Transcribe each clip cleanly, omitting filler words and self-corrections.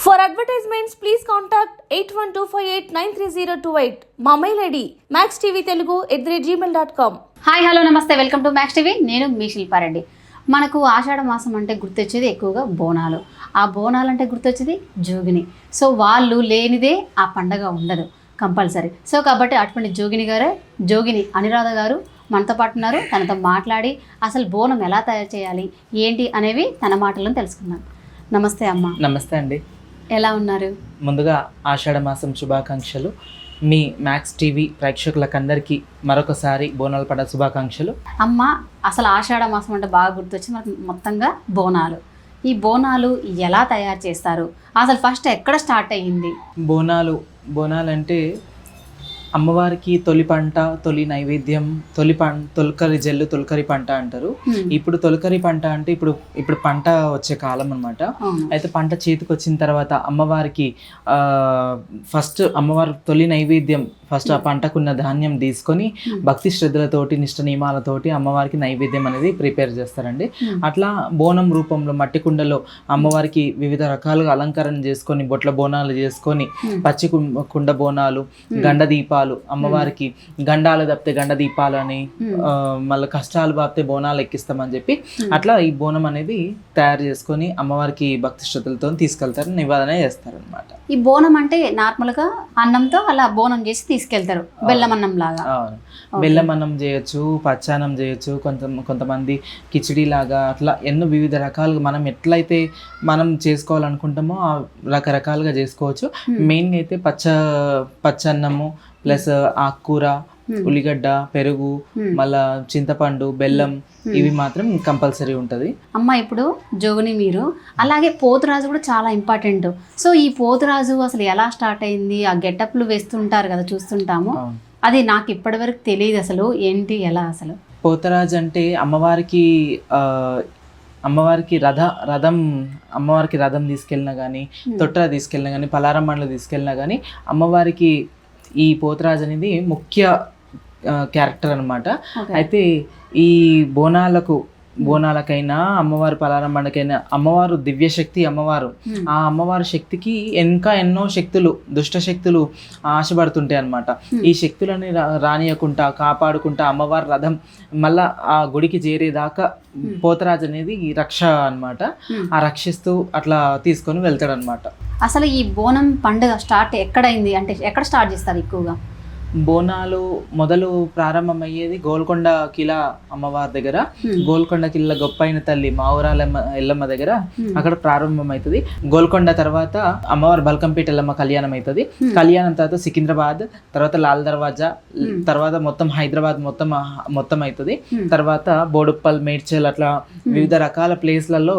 For advertisements, please contact 8125893028. మా mail ID maxtvtelugu@gmail.com. Hi hello నమస్తే, welcome to max TV. నేను మీ శిల్పారెడ్డి. మనకు ఆషాఢ మాసం అంటే గుర్తొచ్చేది ఎక్కువగా బోనాలు. ఆ బోనాలు అంటే గుర్తొచ్చేది జోగిని. సో వాళ్ళు లేనిదే ఆ పండగ ఉండదు కంపల్సరీ. సో కాబట్టి అటువంటి జోగిని అనురాధ గారు మనతో పాటు ఉన్నారు. తనతో మాట్లాడి అసలు బోనం ఎలా తయారు చేయాలి ఏంటి అనేవి తన మాటలను తెలుసుకుందాం. నమస్తే అమ్మ. నమస్తే అండి. ఎలా ఉన్నారు? ముందుగా ఆషాఢ మాసం శుభాకాంక్షలు. మీ మ్యాక్స్ టీవీ ప్రేక్షకులకందరికీ మరొకసారి బోనాల పండుగ శుభాకాంక్షలు. అమ్మ, అసలు ఆషాఢ మాసం అంటే బాగా గుర్తొచ్చింది మనకు మొత్తంగా బోనాలు. ఈ బోనాలు ఎలా తయారు చేస్తారు? అసలు ఫస్ట్ ఎక్కడ స్టార్ట్ అయ్యింది? బోనాలు అంటే అమ్మవారికి తొలి పంట, తొలి నైవేద్యం, తొలకరి జల్లు, తొలకరి పంట అంటారు. ఇప్పుడు తొలకరి పంట అంటే ఇప్పుడు పంట వచ్చే కాలం అనమాట. అయితే పంట చేతికి వచ్చిన తర్వాత అమ్మవారికి ఫస్ట్ అమ్మవారి తొలి నైవేద్యం ఫస్ట్ ఆ పంటకున్న ధాన్యం తీసుకొని భక్తి శ్రద్ధలతోటి నిష్ట నియమాలతోటి అమ్మవారికి నైవేద్యం అనేది ప్రిపేర్ చేస్తారండి. అట్లా బోనం రూపంలో మట్టి కుండలో అమ్మవారికి వివిధ రకాలుగా అలంకరణ చేసుకొని బొట్ల బోనాలు చేసుకొని పచ్చి కుండ బోనాలు, గండ దీపాలు, అమ్మవారికి గండాలు తప్పితే గండ దీపాలు అని, మళ్ళీ కష్టాలు బాపితే బోనాలు ఎక్కిస్తామని చెప్పి అట్లా ఈ బోనం అనేది తయారు చేసుకొని అమ్మవారికి భక్తి శ్రద్ధలతో తీసుకెళ్తారు, నివేదన చేస్తారు అనమాట. ఈ బోనం అంటే నార్మల్గా అన్నంతో అలా బోనం చేసి తీసుకెళ్తారు, బెల్లం అన్నం లాగా. అవును, బెల్లం అన్నం చేయొచ్చు, పచ్చాన్నం చేయొచ్చు, కొంతమంది కిచిడి లాగా, అట్లా ఎన్నో వివిధ రకాలుగా మనం ఎట్లయితే మనం చేసుకోవాలనుకుంటామో రకరకాలుగా చేసుకోవచ్చు. మెయిన్గా అయితే పచ్చన్నము ప్లస్ ఆకుకూర, ఉల్లిగడ్డ, పెరుగు, మళ్ళా చింతపండు, బెల్లం, ఇవి మాత్రం కంపల్సరీ ఉంటుంది. అమ్మ, ఇప్పుడు జోగిని మీరు అలాగే పోతురాజు కూడా చాలా ఇంపార్టెంట్. సో ఈ పోతురాజు అసలు ఎలా స్టార్ట్ అయింది? ఆ గెటప్లు వేస్తుంటారు కదా, చూస్తుంటాము. అది నాకు ఇప్పటివరకు తెలియదు అసలు ఏంటి ఎలా అసలు. పోతరాజు అంటే అమ్మవారికి రథం తీసుకెళ్ళినా కానీ, తొట్టెల తీసుకెళ్ళినా కానీ, పలారం బండ్లు తీసుకెళ్ళినా కానీ అమ్మవారికి ఈ పోతరాజు అనేది ముఖ్య క్యారెక్టర్ అనమాట. అయితే ఈ బోనాలకైనా అమ్మవారి పలారం బండకైనా అమ్మవారు దివ్యశక్తి అమ్మవారు. ఆ అమ్మవారి శక్తికి ఇంకా ఎన్నో శక్తులు, దుష్ట శక్తులు ఆశపడుతుంటాయి అనమాట. ఈ శక్తులని రానియకుండా కాపాడుకుంటా అమ్మవారి రథం మళ్ళా ఆ గుడికి చేరేదాకా పోతరాజు అనేది ఈ రక్ష అనమాట. ఆ రక్షిస్తూ అట్లా తీసుకొని వెళ్తాడు అనమాట. అసలు ఈ బోనం పండుగ స్టార్ట్ ఎక్కడైంది అంటే ఎక్కడ స్టార్ట్ చేస్తారు ఎక్కువగా? బోనాలు మొదలు ప్రారంభమయ్యేది గోల్కొండ కిలా అమ్మవారి దగ్గర. గోల్కొండ కిల్ల గొప్పైన తల్లి మా ఊరాల ఎల్లమ్మ దగ్గర అక్కడ ప్రారంభమవుతుంది. గోల్కొండ తర్వాత అమ్మవారి బల్కంపేట ఎల్లమ్మ కళ్యాణం అవుతుంది. కళ్యాణం తర్వాత సికింద్రాబాద్, తర్వాత లాల్ దర్వాజా, తర్వాత మొత్తం హైదరాబాద్ మొత్తం అవుతుంది. తర్వాత బోడుప్పల్, మేడ్చల్, అట్లా వివిధ రకాల ప్లేస్లలో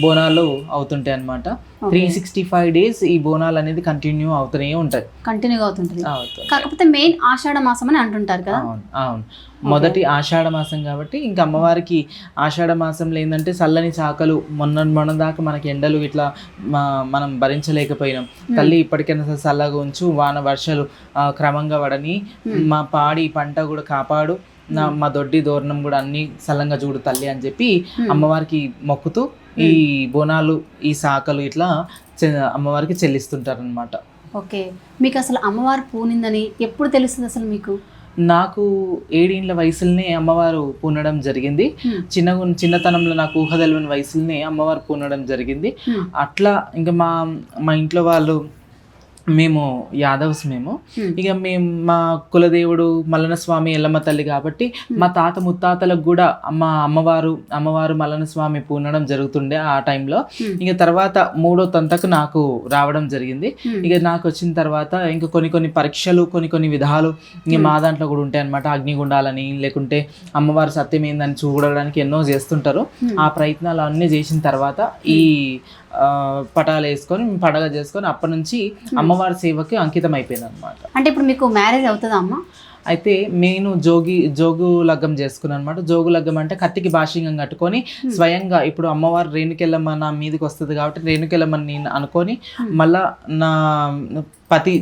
బోనాలు అవుతుంటాయి అన్నమాట. 365 days ఈ బోనాలు అనేది కంటిన్యూగా అవుతుంటుంది. కాకపోతే మెయిన్ ఆషాఢ మాసం అని అంటుంటారు కదా. అవును, మొదటి ఆషాఢ మాసం కాబట్టి ఇంకా అమ్మవారికి ఆషాఢ మాసంలో ఏంటంటే చల్లని చాకలు, మొన్న దాకా మనకి ఎండలు ఇట్లా మనం భరించలేకపోయినాం. తల్లి ఇప్పటికైనా చల్లగా ఉంచు, వాన వర్షాలు క్రమంగా పడని, మా పాడి పంట కూడా కాపాడు, మా దొడ్డి దోరణం కూడా అన్ని చల్లంగా చూడు తల్లి అని చెప్పి అమ్మవారికి మొక్కుతూ ఈ బోనాలు, ఈ శాఖలు ఇట్లా అమ్మవారికి చెల్లిస్తుంటారు అనమాట. ఓకే, మీకు అసలు అమ్మవారు పూనిందని ఎప్పుడు తెలుస్తుంది అసలు మీకు? నాకు 7 ఏళ్ల వయసులోనే అమ్మవారు పూనడం జరిగింది. చిన్నతనంలో నాకు ఊహ తెలియని వయసులోనే అమ్మవారు పూనడం జరిగింది. అట్లా ఇంకా మా ఇంట్లో వాళ్ళు, మేము యాదవ్స్, ఇక మా కులదేవుడు మల్లన స్వామి ఎల్లమ్మ తల్లి కాబట్టి మా తాత ముత్తాతలకు కూడా అమ్మవారు మల్లన స్వామి పూనడం జరుగుతుండే ఆ టైంలో. ఇక తర్వాత 3వ తంతకు నాకు రావడం జరిగింది. ఇక నాకు వచ్చిన తర్వాత ఇంకా కొన్ని పరీక్షలు, కొన్ని విధాలు ఇంక మా దాంట్లో కూడా ఉంటాయి అన్నమాట. అగ్నిగుండాలని, లేకుంటే అమ్మవారి సత్యం ఏందని చూడడానికి ఎన్నో చేస్తుంటారు. ఆ ప్రయత్నాలు అన్నీ చేసిన తర్వాత ఈ పటాలు వేసుకొని పండగ చేసుకొని అప్పటి నుంచి అమ్మవారి సేవకి అంకితం అయిపోయింది అనమాట. అంటే ఇప్పుడు మీకు మ్యారేజ్ అవుతుందా అమ్మ? అయితే నేను జోగు లగ్గం చేసుకున్నాను అనమాట. జోగు లగ్గం అంటే కత్తికి భాషింగం కట్టుకొని స్వయంగా ఇప్పుడు అమ్మవారు రేణుకెళ్ళమ్మ నా మీదకి వస్తుంది కాబట్టి రేణుకెళ్ళమ్మని నేను అనుకొని మళ్ళా నా పతి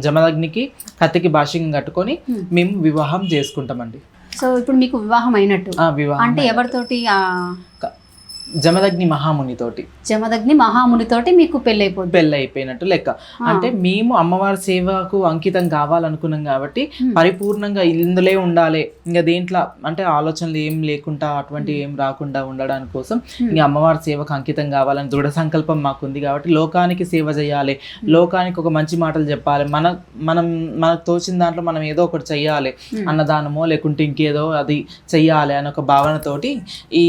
జమదగ్నికి కత్తికి భాషింగం కట్టుకొని మేము వివాహం చేసుకుంటామండి. సో ఇప్పుడు మీకు వివాహం అయినట్టు? అంటే ఎవరితోటి? జమదగ్ని మహామునితోటి జమదగ్ని మహామునితోటి మీకు పెళ్ళి అయిపోద్ది. పెళ్ళి అయిపోయినట్టు లెక్క. అంటే మేము అమ్మవారి సేవకు అంకితం కావాలనుకున్నాం కాబట్టి పరిపూర్ణంగా ఇందులో ఉండాలి, ఇంకా దేంట్లో అంటే ఆలోచనలు ఏం లేకుండా అటువంటి ఏం రాకుండా ఉండడానికి కోసం ఇంకా అమ్మవారి సేవకు అంకితం కావాలని దృఢ సంకల్పం మాకుంది. కాబట్టి లోకానికి సేవ చేయాలి, లోకానికి ఒక మంచి మాటలు చెప్పాలి, మనకు తోచిన దాంట్లో మనం ఏదో ఒకటి చెయ్యాలి, అన్నదానమో లేకుంటే ఇంకేదో అది చెయ్యాలి అని ఒక భావనతోటి ఈ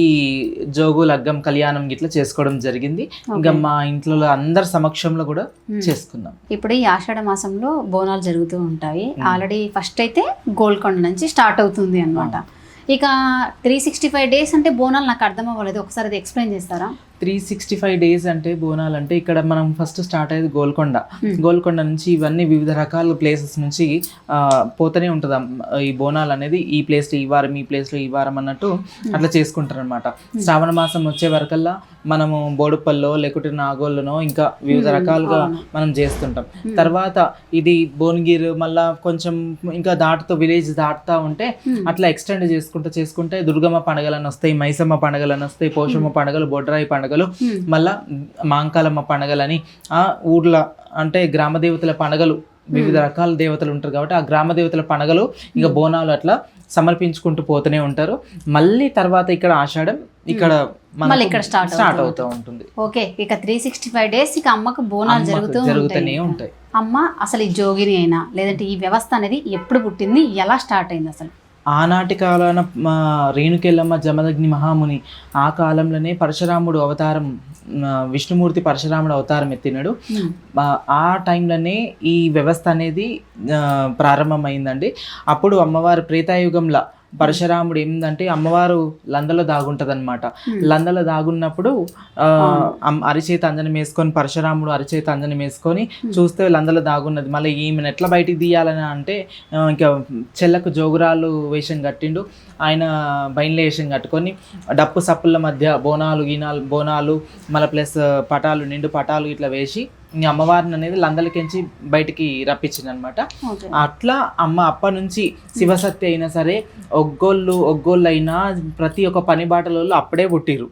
జోగు లగ్గం కళ్యాణం గిట్లా చేసుకోవడం జరిగింది. ఇంకా మా ఇంట్లో అందరి సమక్షంలో కూడా చేసుకున్నాం. ఇప్పుడు ఈ ఆషాఢ మాసంలో బోనాలు జరుగుతూ ఉంటాయి. ఆల్రెడీ ఫస్ట్ అయితే గోల్కొండ నుంచి స్టార్ట్ అవుతుంది అన్నమాట. ఇక 365 days అంటే బోనాలు నాకు అర్థం అవ్వలేదు, ఒకసారి అది ఎక్స్ప్లెయిన్ చేస్తారా? 365 days అంటే బోనాలు అంటే ఇక్కడ మనం ఫస్ట్ స్టార్ట్ అయ్యేది గోల్కొండ నుంచి ఇవన్నీ వివిధ రకాల ప్లేసెస్ నుంచి పోతూనే ఉంటుంది ఈ బోనాలు అనేది. ఈ ప్లేస్లో ఈ వారం, ఈ ప్లేస్లో ఈ వారం అన్నట్టు అట్లా చేసుకుంటారు అనమాట. శ్రావణ మాసం వచ్చే వరకల్లా మనము బోడుపల్లో లేకుంటే నాగోళ్ళనో ఇంకా వివిధ రకాలుగా మనం చేస్తుంటాం. తర్వాత ఇది భువనగిరి మళ్ళా కొంచెం ఇంకా విలేజ్ దాటుతా ఉంటే అట్లా ఎక్స్టెండ్ చేసుకుంటే దుర్గమ్మ పండుగలను వస్తాయి, మైసమ్మ పండుగలను వస్తాయి, పోషమ్మ పండుగలు, బొడ్రాయి పండుగలు, మళ్ళా మాంకాలమ్మ పండుగలని ఆ ఊర్ల అంటే గ్రామ దేవతల పండుగలు, వివిధ రకాల దేవతలు ఉంటారు కాబట్టి ఆ గ్రామ దేవతల పండుగలు ఇంకా బోనాలు అట్లా సమర్పించుకుంటూ పోతూనే ఉంటారు. మళ్ళీ తర్వాత ఇక్కడ ఆషాఢం ఇక్కడ స్టార్ట్ అవుతూ ఉంటుంది. ఓకే, ఇక 365 days ఇక అమ్మకు బోనాలు జరుగుతూనే ఉంటాయి. అమ్మ అసలు ఈ జోగిని అయినా లేదంటే ఈ వ్యవస్థ అనేది ఎప్పుడు పుట్టింది, ఎలా స్టార్ట్ అయింది అసలు? ఆనాటి కాలాన రేణుకెళ్ళమ్మ జమదగ్ని మహాముని ఆ కాలంలోనే పరశురాముడు అవతారం, విష్ణుమూర్తి పరశురాముడు అవతారం ఎత్తినాడు. ఆ టైంలోనే ఈ వ్యవస్థ అనేది ప్రారంభమైందండి. అప్పుడు అమ్మవారు త్రేతాయుగంలో పరశురాముడు ఏంటంటే అమ్మవారు లందలో దాగుంటది అనమాట. లందలో దాగున్నప్పుడు అరిచేత అంజనం వేసుకొని పరశురాముడు అరిచేత అంజనం వేసుకొని చూస్తే లందలో దాగున్నది. మళ్ళీ ఈమెను ఎట్లా బయటికి తీయాలని అంటే ఇంకా చెల్లకు జోగురాలు వేషం కట్టిండు ఆయన, బయలు వేషం కట్టుకొని డప్పు సప్పుల మధ్య బోనాలు మళ్ళీ ప్లస్ పటాలు, నిండు పటాలు ఇట్లా వేసి ఈ అమ్మవారిని అనేది లందలకించి బయటికి రప్పించింది అనమాట. అట్లా అమ్మ అప్పటి నుంచి శివశక్తి అయినా సరే ఒగ్గోళ్ళు అయినా ప్రతి ఒక్క పని బాటలలో అప్పుడే పుట్టిరు.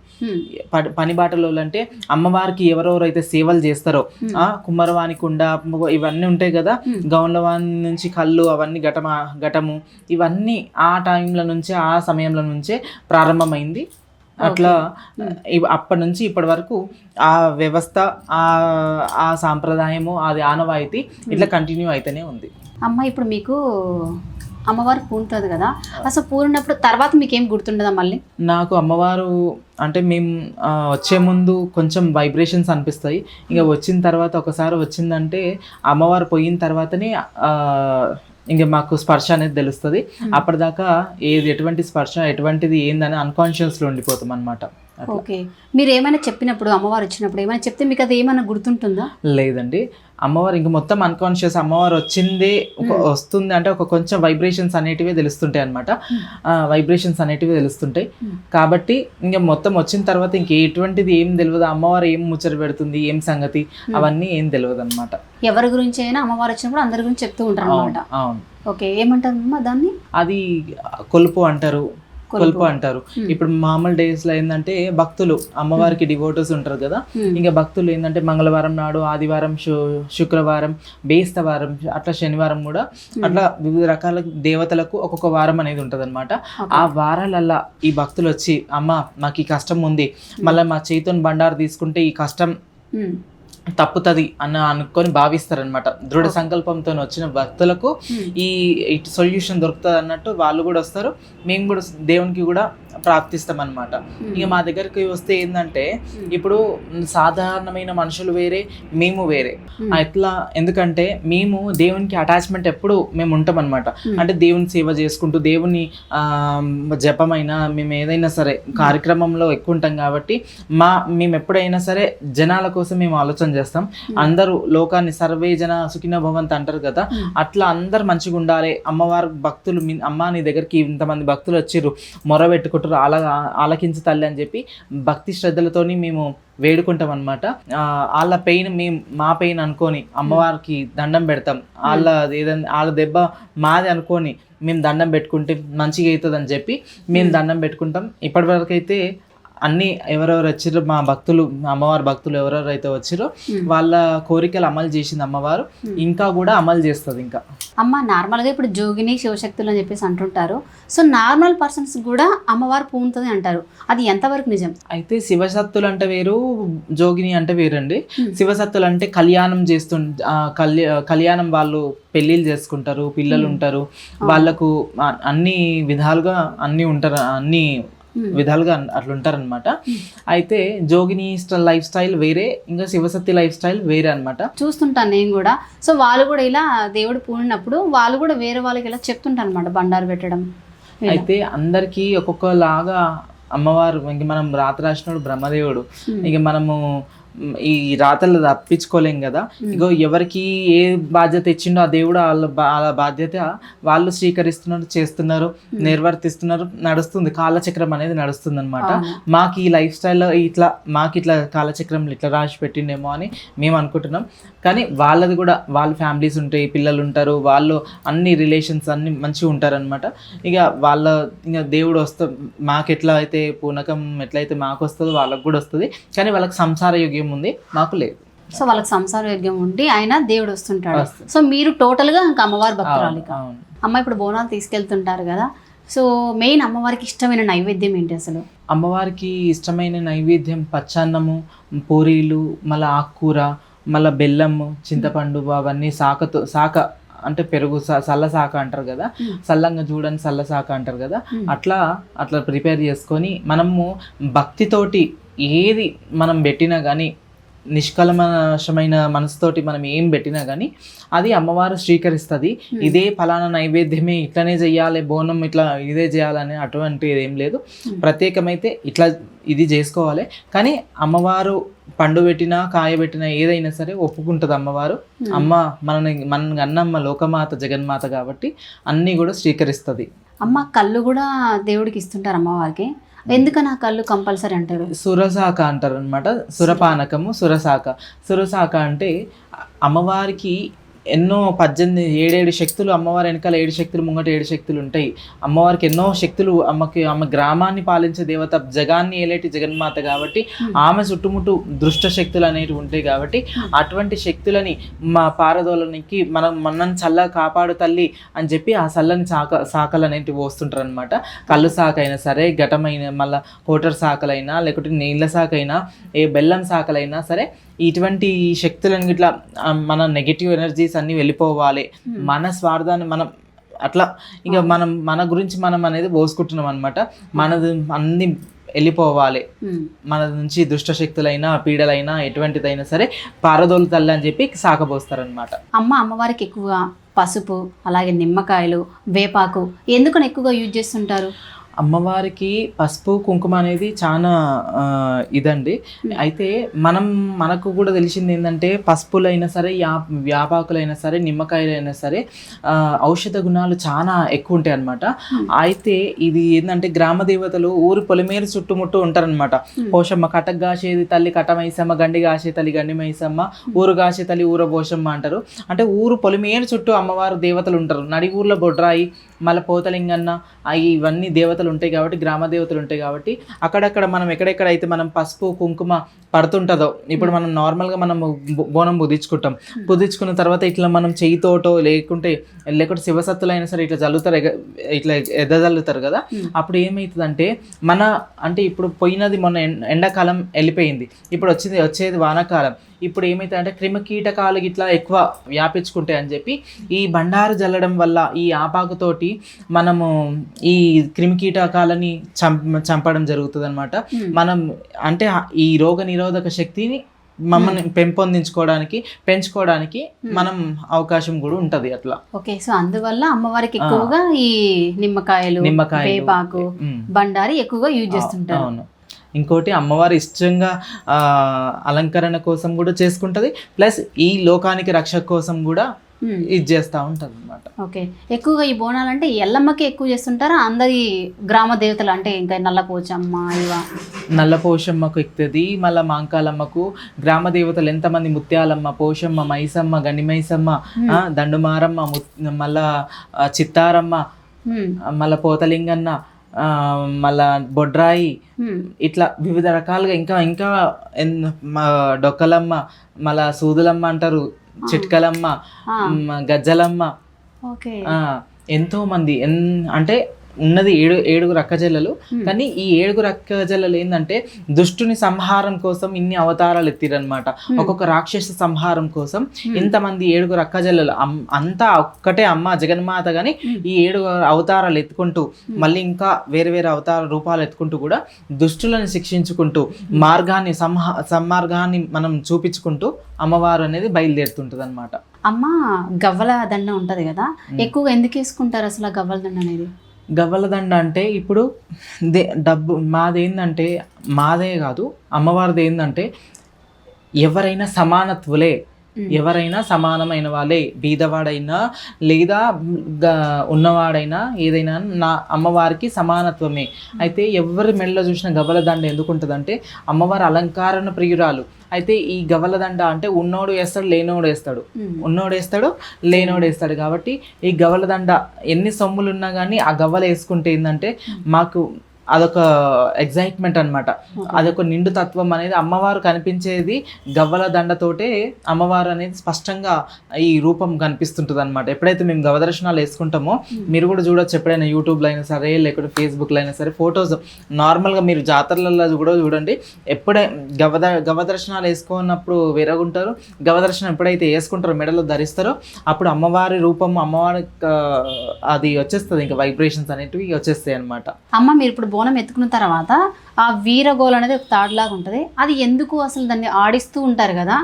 పని బాటలలో అంటే అమ్మవారికి ఎవరెవరైతే సేవలు చేస్తారో కుమ్మరవాణి కుండ ఇవన్నీ ఉంటాయి కదా, గౌండ్లవాణి నుంచి కళ్ళు అవన్నీ ఘటము ఇవన్నీ ఆ టైంల నుంచే ఆ సమయంలో నుంచే ప్రారంభమైంది. అట్లా అప్పటి నుంచి ఇప్పటి వరకు ఆ వ్యవస్థ ఆ సాంప్రదాయము అది ఆనవాయితీ ఇట్లా కంటిన్యూ అయితేనే ఉంది. అమ్మ ఇప్పుడు మీకు అమ్మవారు పూనుతుంది కదా, అసలు పూరినప్పుడు తర్వాత మీకు ఏం గుర్తుండదా? మళ్ళీ నాకు అమ్మవారు అంటే మేము వచ్చే ముందు కొంచెం వైబ్రేషన్స్ అనిపిస్తాయి. ఇంకా వచ్చిన తర్వాత ఒకసారి వచ్చిందంటే అమ్మవారు పోయిన తర్వాతనే ఇంకా మాకు స్పర్శ అనేది తెలుస్తుంది. అప్పటిదాకా ఎటువంటి స్పర్శ ఎటువంటిది ఏందని అన్కాన్షియస్లో ఉండిపోతాం అనమాట. ఓకే, మీరు ఏమైనా చెప్పినప్పుడు అమ్మవారు వచ్చినప్పుడు ఏమైనా చెప్తే మీకు అది ఏమైనా గుర్తుంటుందా? లేదండి, అమ్మవారు ఇంక మొత్తం అన్కాన్షియస్. అమ్మవారు వస్తుంది అంటే ఒక కొంచెం వైబ్రేషన్స్ అనేటివి తెలుస్తుంటాయి అనమాట. వైబ్రేషన్స్ అనేటివి తెలుస్తుంటాయి కాబట్టి ఇంకా మొత్తం వచ్చిన తర్వాత ఇంక ఎటువంటిది ఏం తెలియదు. అమ్మవారు ఏం ముచ్చట పెడుతుంది, ఏం సంగతి అవన్నీ ఏం తెలియదు అనమాట. ఎవరి గురించి అయినా అమ్మవారు వచ్చినప్పుడు అందరి గురించి చెప్తూ ఉంటారు అనమాట. అవును. ఓకే, ఏమంటారు దాన్ని? అది కొలుపు అంటారు. ఇప్పుడు మామూలు డేస్ లో ఏంటంటే భక్తులు అమ్మవారికి డివోటర్స్ ఉంటారు కదా, ఇంకా భక్తులు ఏంటంటే మంగళవారం నాడు, ఆదివారం, శుక్రవారం, బేస్తవారం, అట్లా శనివారం కూడా అట్లా వివిధ రకాల దేవతలకు ఒక్కొక్క వారం అనేది ఉంటది అనమాట. ఆ వారాలల్లా ఈ భక్తులు వచ్చి అమ్మ మాకు ఈ కష్టం ఉంది, మళ్ళీ మా చేతుని బండారు తీసుకుంటే ఈ కష్టం తప్పుతుంది అనుకొని భావిస్తారనమాట. దృఢ సంకల్పంతో వచ్చిన భక్తులకు ఈ సొల్యూషన్ దొరుకుతుంది అన్నట్టు వాళ్ళు కూడా వస్తారు. మేము కూడా దేవునికి కూడా ప్రార్థిస్తాం అనమాట. ఇక మా దగ్గరికి వస్తే ఏంటంటే ఇప్పుడు సాధారణమైన మనుషులు వేరే, మేము వేరే. ఎట్లా ఎందుకంటే మేము దేవునికి అటాచ్మెంట్ ఎప్పుడు మేము ఉంటాం అనమాట. అంటే దేవుని సేవ చేసుకుంటూ దేవుని జపమైనా మేము ఏదైనా సరే కార్యక్రమంలో ఎక్కువ ఉంటాం కాబట్టి మేము ఎప్పుడైనా సరే జనాల కోసం మేము ఆలోచన చేస్తాం. అందరూ లోకాన్ని సర్వే జన సుఖినో భవంతు అంటారు కదా, అట్లా అందరు మంచిగా ఉండాలి. అమ్మవారు భక్తులు అమ్మ నీ దగ్గరికి ఇంతమంది భక్తులు వచ్చిర్రు, మొర పెట్టుకుంటారు, ఆలకించు తల్లి అని చెప్పి భక్తి శ్రద్ధలతోని మేము వేడుకుంటాం అనమాట. వాళ్ళ పెయిన్ మా పెయిన్ అనుకొని అమ్మవారికి దండం పెడతాం. వాళ్ళ దెబ్బ మాది అనుకొని మేము దండం పెట్టుకుంటే మంచిగా అవుతుంది అని చెప్పి మేము దండం పెట్టుకుంటాం. ఇప్పటి వరకు అయితే అన్ని ఎవరెవరు వచ్చిరో మా భక్తులు, అమ్మవారి భక్తులు ఎవరెవరైతే వచ్చిరో వాళ్ళ కోరికలు అమలు చేసింది అమ్మవారు, ఇంకా కూడా అమలు చేస్తుంది. ఇంకా అమ్మ నార్మల్గా ఇప్పుడు జోగిని శివశక్తులు అని చెప్పేసి అంటుంటారు. సో నార్మల్ పర్సన్స్ కూడా అమ్మవారు పూనుతుంది అంటారు, అది ఎంతవరకు నిజం? అయితే శివసత్తులు అంటే వేరు, జోగిని అంటే వేరండి. శివసత్తులు అంటే కళ్యాణం కళ్యాణం వాళ్ళు పెళ్ళిళ్ళు చేసుకుంటారు, పిల్లలు ఉంటారు, వాళ్ళకు అన్ని విధాలుగా అన్ని విధాలుగా అట్లా ఉంటారనమాట. అయితే జోగిని లైఫ్ స్టైల్ వేరే, ఇంకా శివసత్తి లైఫ్ స్టైల్ వేరే అనమాట. చూస్తుంటాను నేను కూడా. సో వాళ్ళు కూడా ఇలా దేవుడు పూనినప్పుడు వాళ్ళు కూడా వేరే వాళ్ళకి ఇలా చెప్తుంటారు అనమాట, బండారు పెట్టడం. అయితే అందరికీ ఒక్కొక్కలాగా అమ్మవారు, ఇంక మనం రాత రాసినోడు బ్రహ్మదేవుడు, ఇక మనము ఈ రాతలు తప్పించుకోలేం కదా. ఇగో ఎవరికి ఏ బాధ్యత ఇచ్చిండో ఆ దేవుడు వాళ్ళ బాధ్యత వాళ్ళు స్వీకరిస్తున్నారు, చేస్తున్నారు, నిర్వర్తిస్తున్నారు, నడుస్తుంది. కాలచక్రం అనేది నడుస్తుంది అనమాట. మాకు ఈ లైఫ్ స్టైల్లో మాకు ఇట్లా కాలచక్రం ఇట్లా రాసి పెట్టిండేమో అని మేము అనుకుంటున్నాం. కానీ వాళ్ళది కూడా, వాళ్ళ ఫ్యామిలీస్ ఉంటాయి, పిల్లలు ఉంటారు, వాళ్ళు అన్ని రిలేషన్స్ అన్ని మంచిగా ఉంటారనమాట. ఇక దేవుడు మాకు ఎట్లా అయితే పూనకం ఎట్లయితే మాకు వస్తుందో వాళ్ళకు కూడా వస్తుంది. కానీ వాళ్ళకి సంసార యోగ్యం ఉంది, మాకు లేదు. సో వాళ్ళకి సంసార యోగ్యం ఉండి ఆయన దేవుడు వస్తుంటాడు. సో మీరు టోటల్గా ఇంకా అమ్మవారి భక్తురాలి. అమ్మ ఇప్పుడు బోనాలు తీసుకెళ్తుంటారు కదా, సో మెయిన్ అమ్మవారికి ఇష్టమైన నైవేద్యం ఏంటి అసలు? అమ్మవారికి ఇష్టమైన నైవేద్యం పచ్చన్నము, పూరీలు, మళ్ళీ ఆకుకూర, మళ్ళీ బెల్లము, చింతపండు, అవన్నీ శాఖ అంటే పెరుగు సల్ల శాఖ అంటారు కదా, సల్లంగా చూడని సల్ల శాఖ అంటారు కదా, అట్లా ప్రిపేర్ చేసుకొని మనము భక్తితోటి ఏది మనం పెట్టినా కానీ, నిష్కల్మషమైన మనసుతోటి మనం ఏం పెట్టినా కానీ అది అమ్మవారు స్వీకరిస్తుంది. ఇదే ఫలానా నైవేద్యమే ఇట్లనే చెయ్యాలి, బోనం ఇట్లా ఇదే చేయాలని అటువంటి ఏం లేదు. ప్రత్యేకమైతే ఇది చేసుకోవాలి. కానీ అమ్మవారు పండు పెట్టినా కాయ పెట్టినా ఏదైనా సరే ఒప్పుకుంటుంది అమ్మవారు. మన అన్నమ్మ లోకమాత జగన్మాత కాబట్టి అన్నీ కూడా స్వీకరిస్తుంది. అమ్మ కళ్ళు కూడా దేవుడికి ఇస్తుంటారు అమ్మవారికి, ఎందుకని ఆ కళ్ళు కంపల్సరీ అంటారు? సురశాఖ అంటారు అనమాట. సురపానకము, సురశాఖ అంటే అమ్మవారికి ఎన్నో 7 శక్తులు, అమ్మవారి వెనకాల 7 శక్తులు, ముంగట 7 శక్తులు ఉంటాయి. అమ్మవారికి ఎన్నో శక్తులు. అమ్మ గ్రామాన్ని పాలించే దేవత, జగాన్ని ఏలేటి జగన్మాత కాబట్టి ఆమె చుట్టుముట్టు దుష్ట శక్తులు అనేవి ఉంటాయి. కాబట్టి అటువంటి శక్తులని మా పారదోలనికి మనం చల్ల కాపాడు తల్లి అని చెప్పి ఆ చల్లని శాఖలు అనేవి పోస్తుంటారు అనమాట. కళ్ళు శాఖ అయినా సరే, ఘటమైన మళ్ళీ కోటర్ శాఖలైనా, లేకుంటే నీళ్ళ శాఖ అయినా, ఏ బెల్లం శాఖలైనా సరే, ఇటువంటి శక్తులను ఇట్లా మన నెగిటివ్ ఎనర్జీస్ అన్నీ వెళ్ళిపోవాలి, మన స్వార్థాన్ని మనం అట్లా ఇక మన గురించి మనం అనేది పోసుకుంటున్నాం అనమాట. మనది అన్ని వెళ్ళిపోవాలి, మన నుంచి దుష్ట శక్తులైనా, పీడలైనా, ఎటువంటిదైనా సరే పారదోలు తల్లి అని చెప్పి సాకబోస్తారనమాట. అమ్మవారికి ఎక్కువగా పసుపు, అలాగే నిమ్మకాయలు, వేపాకు ఎందుకని ఎక్కువగా యూజ్ చేస్తుంటారు? అమ్మవారికి పసుపు కుంకుమ అనేది చాలా ఇదండి. అయితే మనకు కూడా తెలిసింది ఏంటంటే, పసుపులైనా సరే, వ్యాపాకులైనా సరే, నిమ్మకాయలైనా సరే ఔషధ గుణాలు చాలా ఎక్కువ ఉంటాయి అనమాట. అయితే ఇది ఏంటంటే, గ్రామ దేవతలు ఊరు పొలిమేరు చుట్టుముట్టు ఉంటారనమాట. పోషమ్మ కటక్ కాసేది తల్లి కటమైసమ్మ, గండి కాసే తల్లి గండి మైసమ్మ, ఊరు కాసే తల్లి ఊర పోషమ్మ అంటారు. అంటే ఊరు పొలిమేరు చుట్టూ అమ్మవారు దేవతలు ఉంటారు. నడి ఊర్లో బొడ్రాయి, మళ్ళీ పోతలింగన్న, ఇవన్నీ దేవతలు ఉంటాయి కాబట్టి, గ్రామ దేవతలు ఉంటాయి కాబట్టి అక్కడక్కడ మనం ఎక్కడెక్కడైతే మనం పసుపు కుంకుమ పడుతుంటుందో, ఇప్పుడు మనం నార్మల్గా మనం బోనం పుదించుకున్న తర్వాత ఇట్లా మనం చెయ్యితోటో లేకుంటే శివసత్తులైనా సరే ఇట్లా చల్లుతారు, ఇట్లా ఎదజల్లుతారు కదా. అప్పుడు ఏమవుతుందంటే అంటే ఇప్పుడు పోయినది మొన్న ఎండాకాలం వెళ్ళిపోయింది, ఇప్పుడు వచ్చేది వానాకాలం. ఇప్పుడు ఏమవుతుందంటే క్రిమికీటకాలు ఇట్లా ఎక్కువ వ్యాపించుకుంటాయి అని చెప్పి ఈ బండారు జల్లడం వల్ల, ఈ ఆపాకుతోటి మనము ఈ క్రిమికీటకాలని చంపడం జరుగుతుంది అనమాట. మనం అంటే ఈ రోగ నిరోధక శక్తిని మమ్మల్ని పెంచుకోవడానికి మనం అవకాశం కూడా ఉంటది అట్లా. ఓకే, సో అందువల్ల అమ్మవారికి ఎక్కువగా ఈ నిమ్మకాయలు, వేపాకు, బండారి ఎక్కువగా యూజ్ చేస్తుంటారు. అవును. ఇంకోటి అమ్మవారి ఇష్టంగా అలంకరణ కోసం కూడా చేసుకుంటది, ప్లస్ ఈ లోకానికి రక్షక కోసం కూడా ఇది చేస్తూ ఉంటుంది అనమాట. ఓకే, ఎక్కువగా ఈ బోనాలు అంటే ఎల్లమ్మకి ఎక్కువ చేస్తుంటారా? అందరి గ్రామ దేవతలు అంటే ఇంకా నల్లపోచమ్మ, నల్లపోషమ్మకు ఎక్కుతుంది, మళ్ళీ మాంకాలమ్మకు గ్రామ దేవతలు ఎంతమంది, ముత్యాలమ్మ, పోషమ్మ, మైసమ్మ, గండి మైసమ్మ, దండుమారమ్మ, మళ్ళా చిత్తారమ్మ, మళ్ళీ పోతలింగన్న, మళ్ళా బొడ్రాయి, ఇట్లా వివిధ రకాలుగా ఇంకా ఇంకా డొక్కలమ్మ, మళ్ళా సూదులమ్మ అంటారు, చిట్కలమ్మ, గజ్జలమ్మ, ఓకే. ఎంతో మంది అంటే ఉన్నది ఏడుగురు అక్కజెల్లలు. కానీ ఈ ఏడుగురు అక్కజెల్లలు ఏంటంటే దుష్టుని సంహారం కోసం ఇన్ని అవతారాలు ఎత్తిరనమాట. ఒక్కొక్క రాక్షస సంహారం కోసం ఇంతమంది ఏడుగురు అక్కజెల్లలు అంతా ఒక్కటే అమ్మ జగన్మాత, కానీ ఈ ఏడుగురు అవతారాలు ఎత్తుకుంటూ మళ్ళీ ఇంకా వేరే వేరే అవతార రూపాలు ఎత్తుకుంటూ కూడా దుష్టులను శిక్షించుకుంటూ మార్గాన్ని సన్మార్గాన్ని మనం చూపించుకుంటూ అమ్మవారు అనేది బయలుదేరుతుంటది అనమాట. అమ్మ గవ్వల దండ ఉంటది కదా, ఎక్కువగా ఎందుకు వేసుకుంటారు అసలు ఆ గవ్వల దండ అనేది? గవ్వల దండ అంటే ఇప్పుడు డబ్బు మాదేందంటే, మాదే కాదు అమ్మవారిది ఏంటంటే ఎవరైనా సమానత్వులే, ఎవరైనా సమానమైన వాళ్ళే, బీదవాడైనా లేదా ఉన్నవాడైనా ఏదైనా నా అమ్మవారికి సమానత్వమే. అయితే ఎవరి మెడలో చూసిన గవ్వల దండ ఎందుకు ఉంటుందంటే అమ్మవారి అలంకారణ ప్రియురాలు. అయితే ఈ గవ్వల దండ అంటే ఉన్నోడు వేస్తాడు, లేనోడు వేస్తాడు, ఉన్నోడు వేస్తాడు, లేనోడు వేస్తాడు. కాబట్టి ఈ గవ్వల దండ ఎన్ని సొమ్ములు ఉన్నా కానీ ఆ గవ్వలు వేసుకుంటే ఏంటంటే మాకు అదొక ఎగ్జైట్మెంట్ అనమాట, అదొక నిండు తత్వం అనేది. అమ్మవారు కనిపించేది గవ్వల దండతోటే అమ్మవారు అనేది స్పష్టంగా ఈ రూపం కనిపిస్తుంటుంది అనమాట. ఎప్పుడైతే మేము గవ దర్శనాలు వేసుకుంటామో మీరు కూడా చూడొచ్చు, ఎప్పుడైనా యూట్యూబ్లో అయినా సరే లేకపోతే ఫేస్బుక్లో అయినా సరే ఫొటోస్ నార్మల్గా మీరు జాతరలలో కూడా చూడండి. ఎప్పుడే గవ దర్శనాలు వేసుకున్నప్పుడు వేరగుంటారు, గవ దర్శనం ఎప్పుడైతే వేసుకుంటారో మెడలో ధరిస్తారో అప్పుడు అమ్మవారి రూపం, అమ్మవారి అది వచ్చేస్తుంది, ఇంకా వైబ్రేషన్స్ అనేటివి వచ్చేస్తాయి అనమాట. అమ్మ మీరు ఇప్పుడు బోనం ఎత్తుకున్న తర్వాత ఆ వీరగోల్ అనేది ఒక తాడులాగా ఉంటుంది, అది ఎందుకు అసలు దాన్ని ఆడిస్తూ ఉంటారు కదా?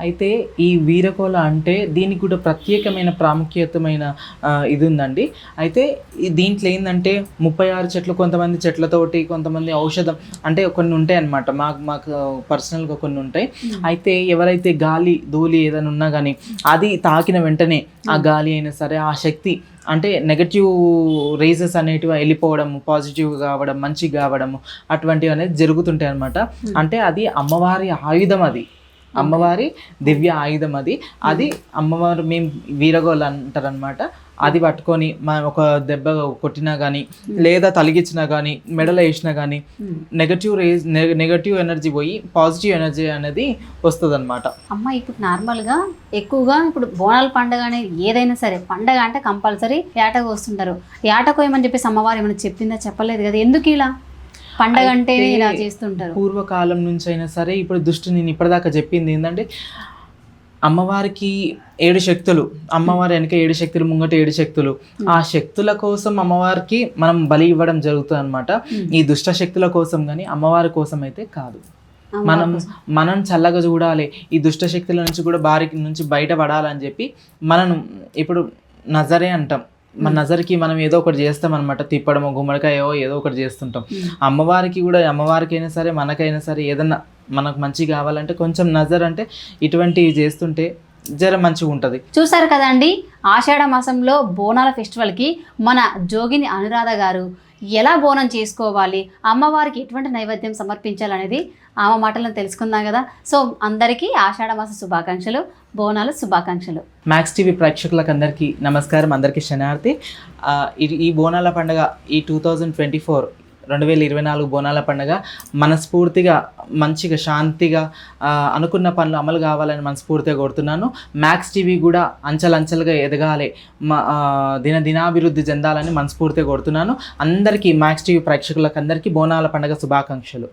అయితే ఈ వీరకోల అంటే దీనికి కూడా ప్రత్యేకమైన ప్రాముఖ్యతమైన ఇది ఉందండి. అయితే దీంట్లో ఏంటంటే 36 చెట్లు, కొంతమంది చెట్లతోటి, కొంతమంది ఔషధం అంటే కొన్ని ఉంటాయి అన్నమాట. మాకు పర్సనల్గా కొన్ని ఉంటాయి. అయితే ఎవరైతే గాలి ధూళి ఏదైనా ఉన్నా కానీ అది తాకిన వెంటనే ఆ గాలి అయినా సరే ఆ శక్తి అంటే నెగటివ్ రేసెస్ అనేటివి వెళ్ళిపోవడం, పాజిటివ్ కావడం, మంచి కావడము అటువంటివి అనేది జరుగుతుంటాయి అన్నమాట. అంటే అది అమ్మవారి ఆయుధం, అది అమ్మవారి దివ్య ఆయుధం. అది అమ్మవారు మేము వీరగోలు అంటారనమాట. అది పట్టుకొని మనం ఒక దెబ్బ కొట్టినా కానీ లేదా తలిగించినా కానీ మెడలో వేసినా కానీ నెగటివ్ ఎనర్జీ పోయి పాజిటివ్ ఎనర్జీ అనేది వస్తుంది అనమాట. అమ్మ ఇప్పుడు నార్మల్గా ఎక్కువగా ఇప్పుడు బోనాల పండుగ అనేది ఏదైనా సరే పండగ అంటే కంపల్సరీ ఏటకు వస్తుంటారు. ఏటకు ఏమని చెప్పేసి అమ్మవారు ఏమైనా చెప్పిందా? చెప్పలేదు కదా. ఎందుకు ఇలా పండగ అంటే ఇలా చేస్తుంటారు? పూర్వకాలం నుంచి అయినా సరే ఇప్పుడు నేను ఇప్పటిదాకా చెప్పింది ఏంటంటే అమ్మవారికి 7 శక్తులు, అమ్మవారి వెనక 7 శక్తులు, ముంగట 7 శక్తులు. ఆ శక్తుల కోసం అమ్మవారికి మనం బలి జరుగుతుంది అనమాట. ఈ దుష్ట శక్తుల కోసం కానీ అమ్మవారి కోసం అయితే కాదు. మనం చల్లగా చూడాలి, ఈ దుష్ట శక్తుల నుంచి కూడా బారికి నుంచి బయటపడాలని చెప్పి మనం ఇప్పుడు నజరే అంటాం. మన నజర్కి మనం ఏదో ఒకటి చేస్తాం అనమాట, తిప్పడమో గుమ్మడికాయో ఏదో ఒకటి చేస్తుంటాం. అమ్మవారికి కూడా, అమ్మవారికైనా సరే మనకైనా సరే ఏదన్నా మనకు మంచి కావాలంటే కొంచెం నజర్ అంటే ఇటువంటివి చేస్తుంటే జర మంచిగా ఉంటుంది. చూసారు కదండి, ఆషాఢ మాసంలో బోనాల ఫెస్టివల్కి మన జోగిని అనురాధ గారు ఎలా బోనం చేసుకోవాలి, అమ్మవారికి ఎటువంటి నైవేద్యం సమర్పించాలనేది ఆమె మాటలను తెలుసుకుందాం కదా. సో అందరికీ ఆషాఢ మాస శుభాకాంక్షలు, బోనాల శుభాకాంక్షలు. మ్యాక్స్ టీవీ ప్రేక్షకులకు అందరికీ నమస్కారం, అందరికీ శనార్థి. ఈ బోనాల పండుగ, ఈ 2024 బోనాల పండుగ మనస్ఫూర్తిగా మంచిగా శాంతిగా అనుకున్న పనులు అమలు కావాలని మనస్ఫూర్తిగా కోరుతున్నాను. మ్యాక్స్ టీవీ కూడా అంచెలంచెలుగా ఎదగాలి, దినాభివృద్ధి చెందాలని మనస్ఫూర్తిగా కోరుతున్నాను. అందరికీ మ్యాక్స్ టీవీ ప్రేక్షకులకు అందరికీ బోనాల పండుగ శుభాకాంక్షలు.